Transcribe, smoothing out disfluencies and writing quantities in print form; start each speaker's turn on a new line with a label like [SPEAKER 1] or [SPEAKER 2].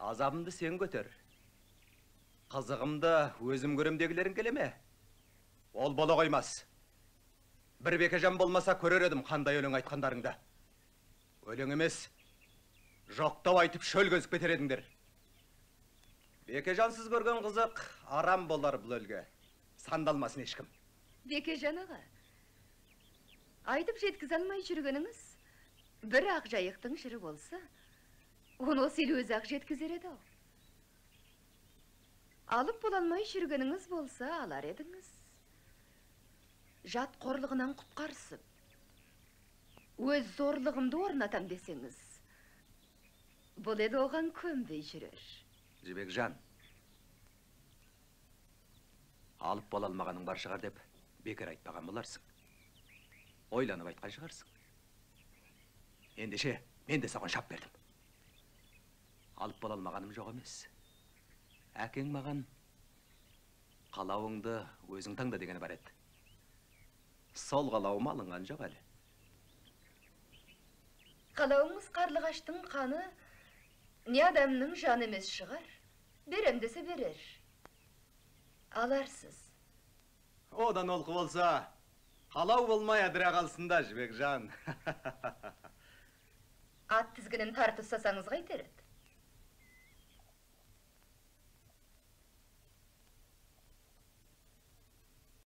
[SPEAKER 1] Азабымды сен көтер. Қызығымды өзім көремдегілерің келеме? Ол бола қоймас. Бір Бекежан болмаса көрер едім қандай өлең айтқандарыңда. Өлең емес, жоқтау айтып шөл көзіп кетер едіңдер. Бекежансыз көрген қызық арам болар бұл өлге. Сандалмасын ешкім.
[SPEAKER 2] Бекежан аға, айтып жеткізе алмай жүргеніңіз бір ақ жайықтың жыры болса, оны осы ел өзі ақ жеткізер еді. Алып бола алмай жүргеніңіз болса, алар едіңіз. Жат қорлығынан құтқарсып, өз зорлығымды орнатам десеңіз, бұл еді оған көнбей жүрер.
[SPEAKER 1] Жібекжан, алып бола алмағаның бар шығар деп бекер айтпаған боларсың. Ойланып айтқан шығарсың. Ендеше, мен де саған шап бердім. Алып бола алмағаным жоқ емес. Әкең маған қалауыңды өзің таңда дегені бар еді. Сол қалауым алынған жоқ әлі.
[SPEAKER 2] Қалауыңыз қарлығаштың қаны не адамның жаны емес шығар. Берем десе берер. Аларсыз.
[SPEAKER 1] Одан олқы болса, қалау болмай адыра қалсында, Жібекжан.
[SPEAKER 2] Ат тізгінін тартып ұстасаңыз қайтер еді?